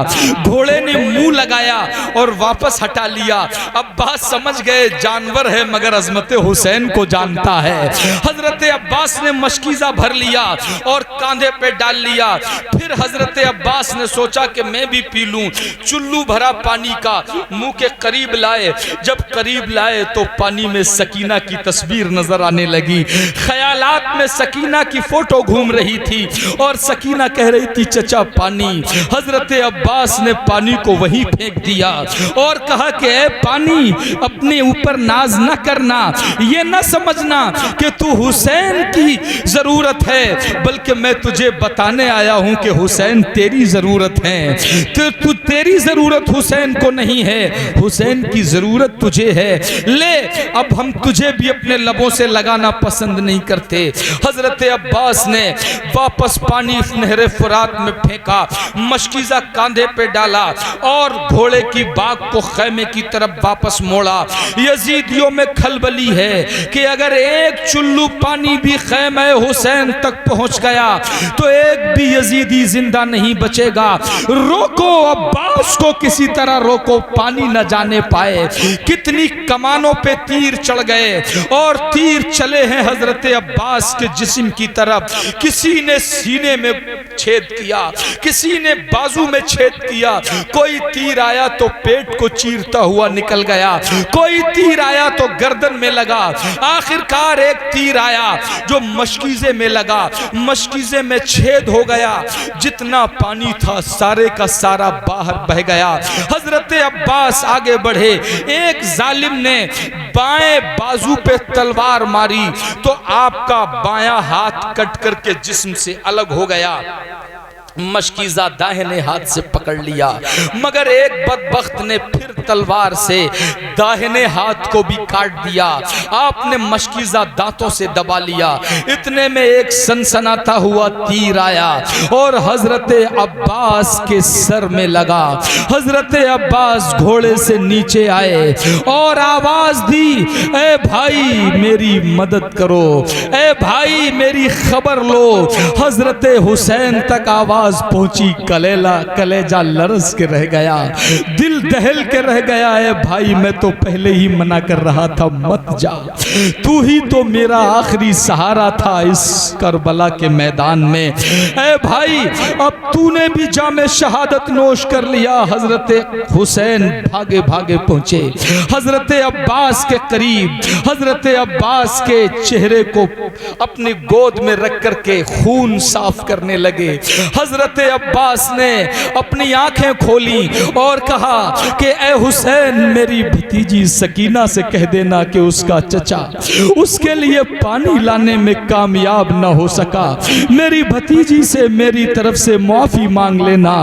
घोड़े ने मुंह लगाया और वापस हटा लिया। अब्बास समझ गए जानवर है मगर अजमत हुसैन को जानता है। हजरत अब्बास ने मशकीज़ा भर लिया और कांधे पे डाल लिया। फिर हजरत अब्बास ने सोचा कि मैं भी पी लूं। चुल्लू भरा पानी का मुंह के करीब लाए। जब करीब लाए तो पानी में सकीना की तस्वीर नजर आने लगी। ख्यालात में सकीना की फोटो घूम रही थी और सकीना कह रही थी चचा पानी। हजरत अब्बास ने पानी को वहीं फेंक दिया और कहा कि ए पानी, अपने ऊपर नाज न करना, ये न समझना कि तू हुसैन की जरूरत है, बल्कि मैं तुझे बताने आया हूं कि हुसैन तेरी जरूरत है। तू तेरी जरूरत हुसैन को नहीं है, हुसैन की जरूरत तुझे है। ले, अब हम तुझे भी अपने लबों से लगाना पसंद नहीं करते। हजरत अब्बास ने वापस पानी नहरे फुरात में फेंका, मशकीज़ा कांधे पे डाला और घोड़े की बाग को खैमे की तरफ वापस मोड़ा। यजीदियों में खलबली है कि अगर एक चुल्लू पानी भी खैमे हुसैन तक पहुंच गया तो एक भी यजीदी जिंदा नहीं बचेगा। रोको अब्बास को, किसी तरह रोको, पानी न जाने पाए। कितनी कमानों पे तीर चढ़ गए और तीर चले हैं हजरत अब्बास के जिस्म की तरफ। किसी ने सीने में छेद किया, किसी ने बाजू में छेद किया, कोई तीर आया तो पेट को चीरता हुआ निकल गया, कोई तीर आया तो गर्दन में लगा। आखिरकार एक तीर आया जो मशकीज़े में लगा, मशकीज़े में छेद हो गया। जितना पानी था सारे का सारा बाहर बह गया। हजरत अब्बास आगे बढ़े। एक जालिम ने बाएं बाजू पे तलवार मारी तो आपका बायां हाथ कट करके जिस्म से अलग हो गया। मशकीज़ा दाहिने हाथ से पकड़ लिया, मगर एक बदबख्त ने फिर तलवार से दाहिने हाथ को भी काट दिया। आपने मशकीज़ा दांतों से दबा लिया। इतने में एक सनसनाता हुआ तीर आया और हजरत अब्बास के सर में लगा। हजरत अब्बास घोड़े से नीचे आए और आवाज दी, ए भाई मेरी मदद करो, ए भाई मेरी खबर लो। हजरत हुसैन तक आवाज आवाज पहुंची, कलेजा लरस के रह गया, दिल दहल के रह गया। है भाई मैं तो पहले ही मना कर रहा था मत जा, तू ही तो मेरा आखिरी सहारा था इस करबला के मैदान में। ऐ भाई अब तूने भी जामे शहादत नोश कर लिया। हजरत हुसैन भागे भागे पहुंचे हजरत अब्बास के करीब, हजरत अब्बास के चेहरे को अपनी गोद में रख करके खून साफ करने लगे। हजरत अब्बास ने अपनी आंखें खोली और कहा कि ए हुसैन, मेरी भतीजी सकीना से कह देना कि उसका चचा उसके लिए पानी लाने में कामयाब न हो सका, मेरी भतीजी से मेरी तरफ से माफी मांग लेना।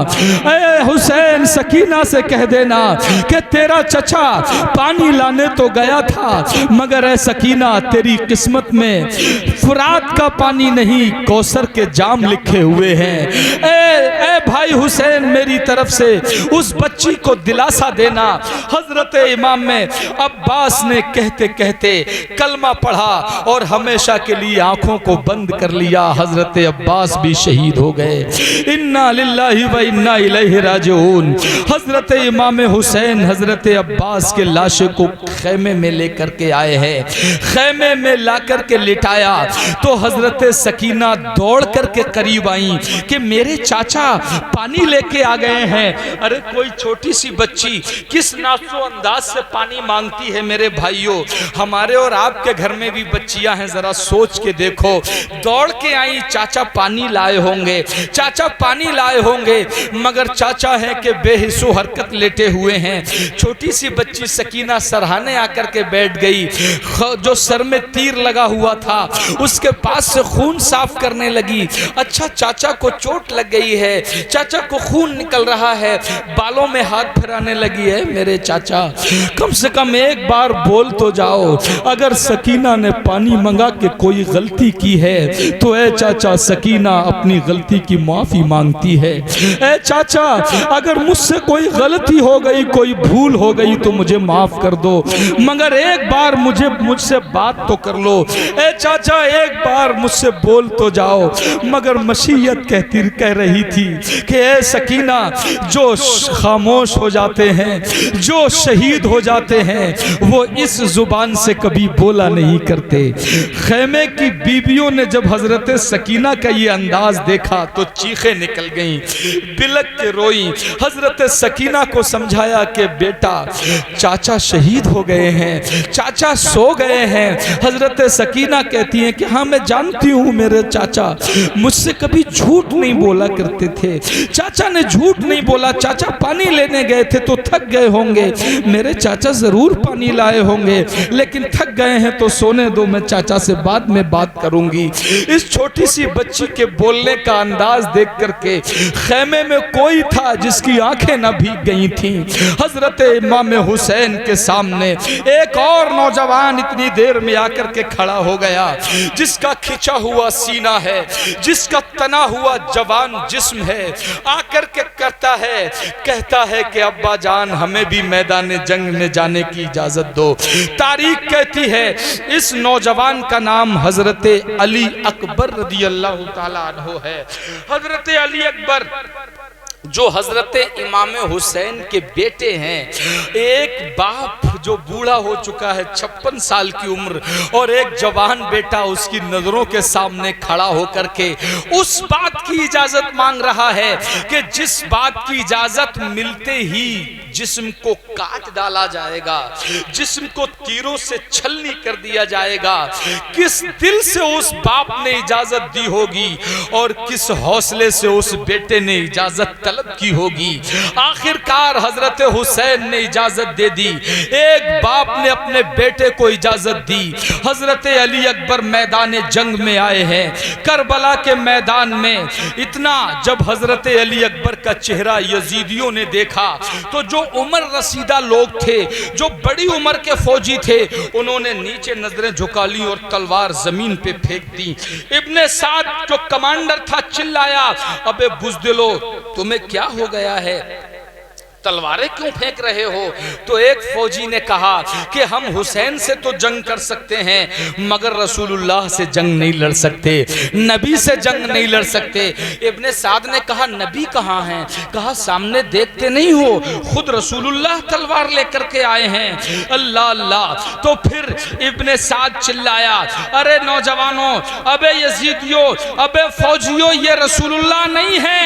ए हुसैन, सकीना से कह देना कि तेरा चचा पानी लाने तो गया था, मगर ए सकीना तेरी किस्मत में फुरात का पानी नहीं कौसर के जाम लिखे हुए हैं। ए भाई हुसैन, मेरी तरफ से उस बच्ची को दिलासा देना। हजरत इमाम में अब्बास ने कहते कहते कलमा पढ़ा और हमेशा के लिए आंखों को बंद कर लिया। हजरत अब्बास भी शहीद हो गए। इन्ना लिल्लाहि व इन्ना इलैहि राजिऊन। हजरत इमाम हुसैन हजरत अब्बास के लाशे को खेमे में लेकर के आए हैं। खेमे में ला करके लिटाया तो हजरत सकीना दौड़ करके करीब आई कि मेरे चाचा पानी लेके आ गए हैं। अरे कोई छोटी सी बच्ची किस नासो अंदाज से पानी मांगती है मेरे भाइयों। हमारे और आपके घर में भी बच्चियां हैं, जरा सोच के देखो। दौड़ के आई, चाचा पानी लाए होंगे, चाचा पानी लाए होंगे, मगर चाचा है कि बेहिस्सो हरकत लेटे हुए हैं। छोटी सी बच्ची सकीना सरहाने आकर के बैठ गई। जो सर में तीर लगा हुआ था उसके पास से खून साफ करने लगी। अच्छा, चाचा को चोट लग गई है, चाचा को खून निकल रहा है, बालों में हाथ फिराने लगी है। मेरे चाचा, कम से कम एक बार बोल तो जाओ, अगर सकीना ने पानी मंगा के कोई गलती की है तो ए चाचा, सकीना अपनी गलती की माफी मांगती है। ए चाचा, अगर मुझसे कोई गलती हो गई, कोई भूल हो गई तो मुझे माफ कर दो, मगर एक बार मुझसे बात तो कर लो। ए चाचा, एक बार मुझसे बोल तो जाओ। मगर मशीयत कह रही थी कि ए सकीना, जो खामोश हो जाते हैं, जो शहीद हो जाते हैं, वो इस जुबान से कभी बोला नहीं करते। खेमे की बीबियों ने जब हजरत सकीना का ये अंदाज देखा तो चीखें निकल गईं, बिलक के रोई। हजरत सकीना को समझाया कि बेटा, चाचा शहीद हो गए हैं, चाचा सो गए हैं। हजरत सकीना कहती हैं कि हाँ मैं जानती हूँ, मेरे चाचा मुझसे कभी झूठ नहीं बोला करते थे, चाचा ने झूठ नहीं बोला। चाचा पानी लेने गए थे तो थक गए होंगे, मेरे चाचा जरूर पानी लाए होंगे, लेकिन थक गए हैं तो सोने दो, मैं चाचा से बाद में बात करूंगी। इस छोटी सी बच्ची के बोलने का अंदाज देख करके खेमे में कोई था जिसकी आंखें न भीग गई थीं। हजरत इमाम हुसैन के सामने एक और नौजवान इतनी देर में आकर के खड़ा हो गया, जिसका खिंचा हुआ सीना है, जिसका तना हुआ जवान जिस्म है। आकर के कहता है कि अब्बा जान, हमें भी मैदान जंग में जाने की इजाजत दो। तारीख कहती है इस नौजवान का नाम हजरत अली अकबर रदी अल्लाह ताला अन्हु है। हजरत अली अकबर जो हजरत इमाम हुसैन के बेटे हैं, एक बाप जो बूढ़ा हो चुका है, 56 साल की उम्र, और एक जवान बेटा उसकी नजरों के सामने खड़ा होकर के उस बात की इजाजत मांग रहा है कि जिस बात की इजाजत मिलते ही जिस्म को काट डाला जाएगा, जिस्म को तीरों से छलनी कर दिया जाएगा। किस दिल से उस बाप ने इजाजत दी होगी और किस हौसले से उस बेटे ने इजाजत तलब की होगी। आखिरकार हजरत हुसैन ने इजाजत दे दी। एक बाप ने अपने बेटे को इजाजत दी। हजरत अली अकबर मैदान जंग में आए हैं, करबला के मैदान में। इतना जब हजरत अली अकबर का चेहरा यजीदियों ने देखा तो जो उम्र रसीदा लोग थे, जो बड़ी उम्र के फौजी थे, उन्होंने नीचे नजरें झुका ली और तलवार जमीन पे फेंक दी। इब्ने साद जो कमांडर था चिल्लाया, अबे बुज़दिलो, तुम्हें क्या हो गया है? तलवारें क्यों फेंक रहे हो? तो एक फौजी ने कहा कि हम हुसैन से तो जंग कर सकते हैं मगर रसूलुल्लाह से जंग नहीं लड़ सकते, नबी से जंग नहीं लड़ सकते। इब्ने साद ने कहा नबी कहाँ हैं? कहा सामने देखते नहीं हो, खुद रसूलुल्लाह तलवार लेकर के आए हैं। अल्लाह अल्लाह। तो फिर इब्ने साद चिल्लाया, अरे नौजवानों, अबे यजीदियों, अबे फौजियों, ये रसूलुल्लाह नहीं है,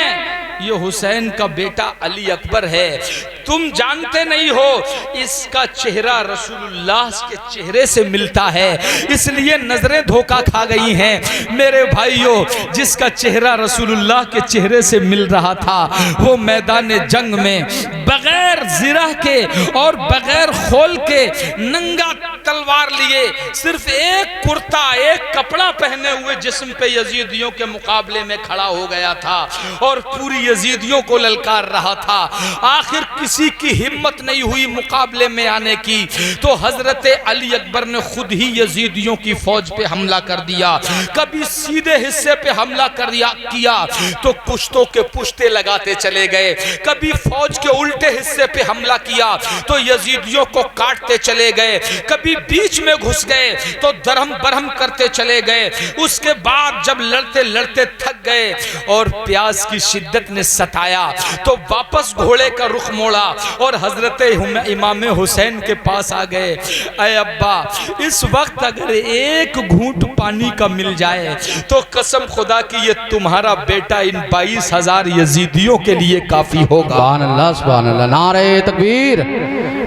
ये हुसैन का बेटा अली अकबर है। तुम जानते नहीं हो इसका चेहरा रसूलुल्लाह के चेहरे से मिलता है, इसलिए नजरें धोखा खा गई हैं। मेरे भाइयों, जिसका चेहरा रसूलुल्लाह के चेहरे से मिल रहा था वो मैदान जंग में बगैर जिरा के और बगैर खोल के नंगा तलवार लिए, सिर्फ एक कुर्ता, एक कपड़ा पहने हुए जिस्म पे यजीदियों के मुकाबले में खड़ा हो गया था और पूरी यजीदियों को ललकार रहा था। आखिर किसी की हिम्मत नहीं हुई मुकाबले में आने की, तो हजरत अली अकबर ने खुद ही यजीदियों की फौज पे हमला कर दिया। कभी सीधे हिस्से पे हमला कर दिया किया तो पुश्तों के पुश्ते लगाते चले गए, कभी फौज के उल्टे हिस्से पे हमला किया तो यजीदियों को काटते चले गए, कभी बीच में घुस गए तो दरहम बरहम करते चले गए। उसके बाद जब लड़ते लड़ते थक गए और प्यास की शिद्दत ने सताया तो वापस घोड़े का रुख मोड़ा और हजरत इमाम हुसैन के पास आ गए। ऐ अब्बा, इस वक्त अगर एक घूंट पानी का मिल जाए तो कसम खुदा की ये तुम्हारा बेटा इन 22,000 यजीदियों के लिए काफी होगा। सुभान अल्लाह, सुभान अल्लाह। नारे तकबीर,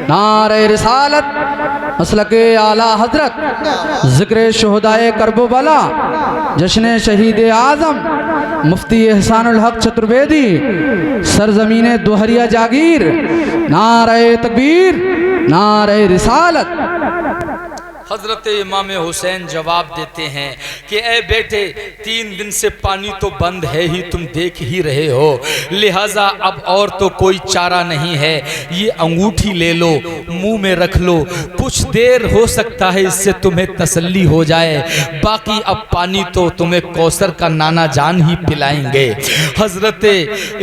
नारे रिसालत, मसलके आला हजरत, जिक्र शुहदाए करबला, जश्न शहीद आजम मुफ्ती एहसानुल हक चतुर्वेदी, सरजमीने दोहरिया जागीर, नारे तकबीर, नारे रिसालत। हजरत इमाम हुसैन जवाब देते हैं कि ए बेटे, 3 दिन से पानी तो बंद है ही, तुम देख ही रहे हो, लिहाजा अब और तो कोई चारा नहीं है। ये अंगूठी ले लो, मुंह में रख लो, कुछ देर हो सकता है इससे तुम्हें तसल्ली हो जाए, बाकी अब पानी तो तुम्हें कौसर का नाना जान ही पिलाएंगे। हजरत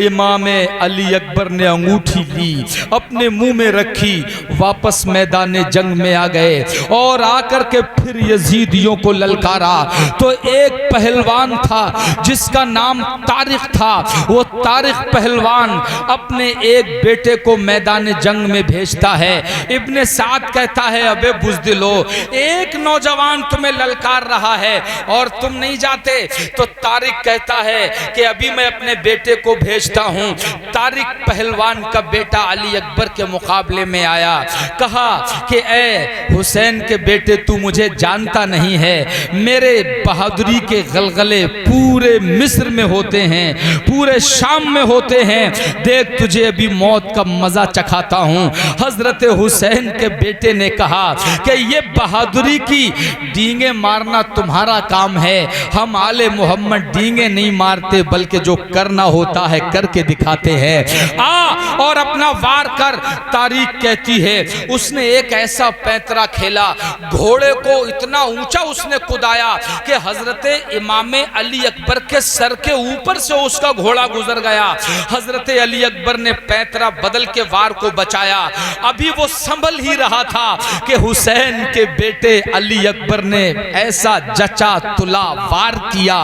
इमाम अली अकबर ने अंगूठी ली, अपने मुंह में रखी, वापस मैदान जंग में आ गए और आकर के फिर यजीदियों को ललकारा। तो एक पहलवान था जिसका नाम तारिक था, वो तारिक पहलवान अपने एक बेटे को मैदान जंग में भेजता है। इब्ने साद कहता है, अबे बुज़दिलो, एक नौजवान तुम्हें ललकार रहा है और तुम नहीं जाते। तो तारिक कहता है कि अभी मैं अपने बेटे को भेजता हूँ। तारिक पहलवान का बेटा अली अकबर के मुकाबले में आया, कहा कि ए हुसैन के बेटे, तू मुझे जानता नहीं है, मेरे बहादुरी के गलगले पूरे मिस्र में होते हैं, पूरे शाम में होते हैं, देख तुझे अभी मौत का मजा चखाता हूँ। हजरत हुसैन के बेटे ने कहा कि ये बहादुरी की डींगे मारना तुम्हारा काम है, हम आले मोहम्मद डींगे नहीं मारते, बल्कि जो करना होता है करके दिखाते हैं, आ और अपना वार कर। तारीख कहती है उसने एक ऐसा पैंतरा खेला, घोड़े को इतना ऊंचा उसने कुदाया कि हजरत इमाम अली अकबर के सर के ऊपर से उसका घोड़ा गुजर गया। हजरत अली अकबर ने पैंतरा बदल के वार को बचाया। अभी वो संभल ही रहा था कि हुसैन के बेटे अली अकबर ने ऐसा जचा तुला वार किया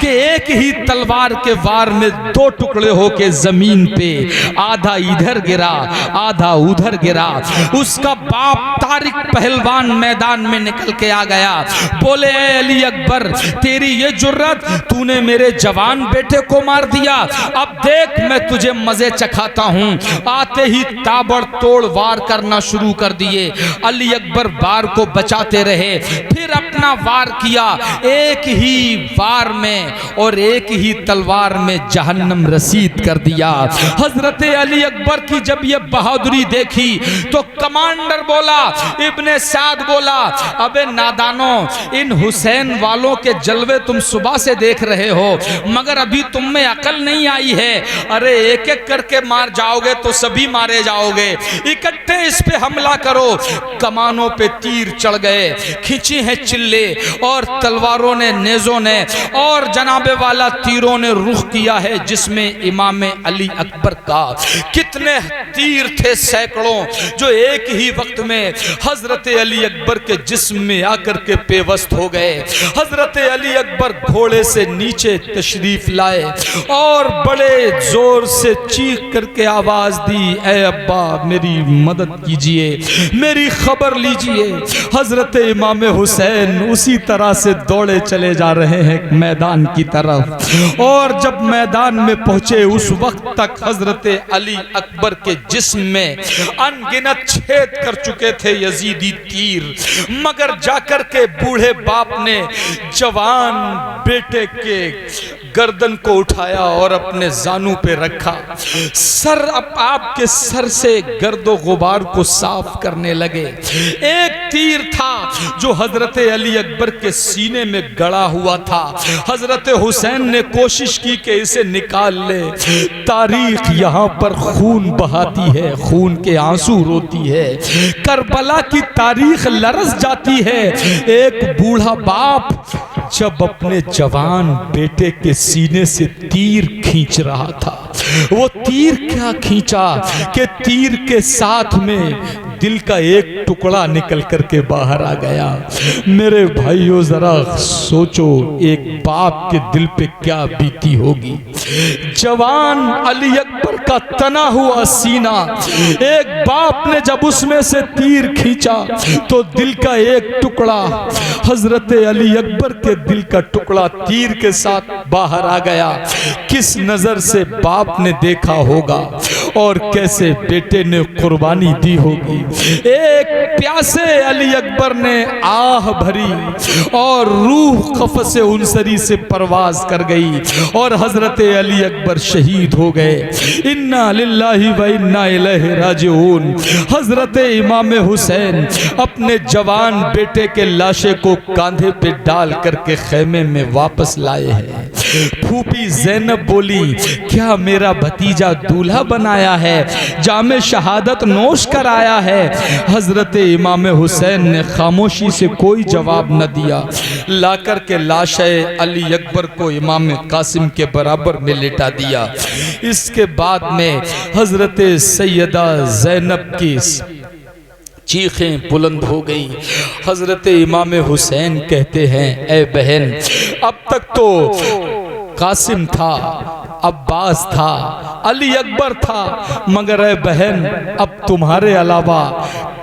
कि एक ही तलवार के वार में 2 टुकड़े होके जमीन पे आधा इधर गिरा, आधा उधर गिरा। उसका बाप तारिक पहलवान मैदान में निकल के आ गया, बोले ए अली अकबर, तेरी ये जुर्रत, तूने मेरे जवान बेटे को मार दिया, अब देख मैं तुझे मजे चखाता हूँ। आते ही ताबड़तोड़ वार करना शुरू कर दिए। अली अकबर वार को बचाते रहे, फिर अपना वार किया, एक ही वार में और एक ही तलवार में जहन्नम रसीद कर दिया। हजरत अली अकबर की जब ये बहादुरी देखी तो कमांडर बोला, इब्ने साद बोला, अबे नादानो, इन हुसैन वालों के जलवे तुम सुबह से देख रहे हो मगर अभी तुम में अकल नहीं आई है। अरे एक एक करके मार जाओगे तो सभी मारे जाओगे, इकट्ठे इस पे हमला करो। कमानों पे तीर चढ़ गए, खींची है चिल्ले और तलवारों ने, नेजों ने और जनाबे वाला तीरों ने रुख किया है जिसमें इमाम अली अकबर का कितने तीर थे, सैकड़ों, जो एक ही वक्त में हजरत अली अकबर के जिस्म में आकर के पेवस्त हो गए। हजरत अली अकबर घोड़े से नीचे तशरीफ लाए और बड़े जोर से चीख करके आवाज दी, ऐ अब्बा मेरी मदद कीजिए, मेरी खबर लीजिए। हजरत इमाम हुसैन उसी तरह से दौड़े चले जा रहे हैं मैदान की तरफ और जब मैदान में पहुंचे उस वक्त तक हजरत अली अकबर के जिस्म में अनगिनत छेद कर चुके थे यजीदी तीर, मगर जाकर के बूढ़े बाप ने जवान बेटे के गर्दन को उठाया और अपने जानू पे रखा। सर अब आपके सर से गर्दो गुबार को साफ करने लगे। एक तीर था जो हजरत अली अकबर के सीने में गड़ा हुआ था। हजरत हुसैन ने कोशिश की कि इसे निकाल ले। तारीख यहाँ पर खून बहाती है, खून के आंसू रोती है। करबला की तारीख लरस जाती है। एक बूढ़ा बाप जब अपने जवान बेटे के सीने से तीर खींच रहा था, वो तीर क्या खींचा कि तीर के साथ में दिल का एक टुकड़ा निकल करके बाहर आ गया। मेरे भाइयों जरा सोचो एक बाप के दिल पे क्या बीती होगी। जवान अली अकबर का तना हुआ सीना, एक बाप ने जब उसमें से तीर खींचा तो दिल का एक टुकड़ा, हजरत अली अकबर के दिल का टुकड़ा तीर के साथ बाहर आ गया। किस नजर से बाप ने देखा होगा और कैसे बेटे ने कुर्बानी दी होगी। एक प्यासे अली अकबर ने आह भरी और रूह खफस उनसरी से परवाज कर गई और हजरत अली अकबर शहीद हो गए। इन्ना लिल्लाहि व इन्ना इलैहि राजिऊन। हजरत इमाम हुसैन अपने जवान बेटे के लाशे को कांधे पे डाल करके खेमे में वापस लाए हैं। फूफी ज़ैनब बोली, क्या मेरा भतीजा दूल्हा बनाया है, जामे शहादत नोश कराया है। हजरत इमाम हुसैन ने खामोशी से कोई जवाब न दिया। लाकर के लाशे अली अकबर को इमाम कासिम के बराबर में लेटा दिया। इसके बाद में हजरत सैयदा ज़ैनब की चीखें बुलंद हो गई। हजरत इमाम हुसैन कहते हैं, ऐ बहन, अब तक तो कासिम था, अब्बास था, अली अकबर था, मगर ऐ बहन अब तुम्हारे अलावा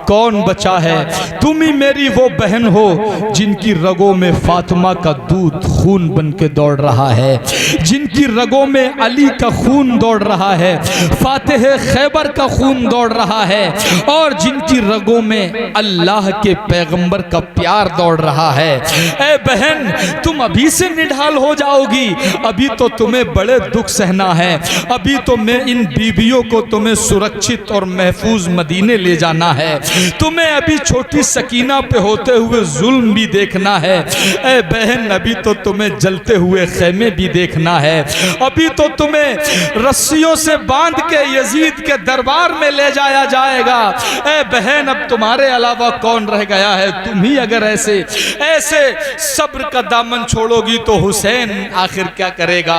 कौन बचा है। तुम ही मेरी वो बहन हो जिनकी रगों में फातिमा का दूध खून बन के दौड़ रहा है, जिनकी रगों में अली का खून दौड़ रहा है, फातिह खैबर का खून दौड़ रहा है और जिनकी रगों में अल्लाह के पैगंबर का प्यार दौड़ रहा है। ऐ बहन, तुम अभी से निढाल हो जाओगी, अभी तो तुम्हें बड़े दुख सहना है, अभी तो मैं इन बीवियों को तुम्हें सुरक्षित और महफूज मदीने ले जाना है, तुम्हें अभी छोटी सकीना पे होते हुए जुल्म भी देखना है। ऐ बहन, अभी तो तुम्हें जलते हुए खेमे भी देखना है, अभी तो तुम्हें रस्सियों से बांध के यजीद के दरबार में ले जाया जाएगा। ऐ बहन, अब तुम्हारे अलावा कौन रह गया है। तुम ही अगर ऐसे सब्र का दामन छोड़ोगी तो हुसैन आखिर क्या करेगा।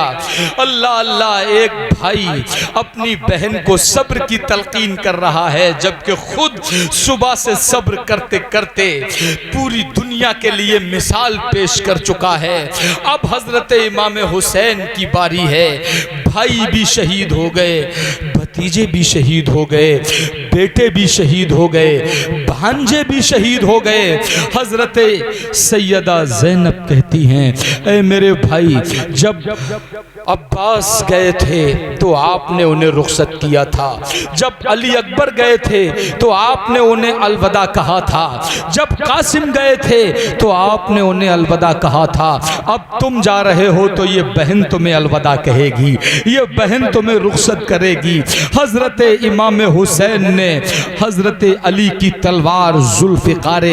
अल्लाह अल्लाह, एक भाई अपनी बहन को सब्र की तलकीन कर रहा है, जबकि खुद सुबह से सब्र करते करते पूरी दुनिया के लिए मिसाल पेश कर चुका है। अब हजरत इमाम हुसैन की बारी है। भाई भी शहीद हो गए, भतीजे भी शहीद हो गए, बेटे भी शहीद हो गए, भांजे भी शहीद हो गए। हजरत सैयदा ज़ैनब कहती हैं, ऐ मेरे भाई, जब अब्बास गए थे तो आपने उन्हें रुखसत किया था, जब अली अकबर गए थे तो आपने उन्हें अलविदा कहा था, जब कासिम गए थे तो आपने उन्हें अलविदा कहा था। अब तुम जा रहे हो तो ये बहन तुम्हें अलविदा कहेगी, ये बहन तुम्हें रुखसत करेगी। हजरत इमाम हुसैन ने हजरत अली की तलवार जुल्फ़िकार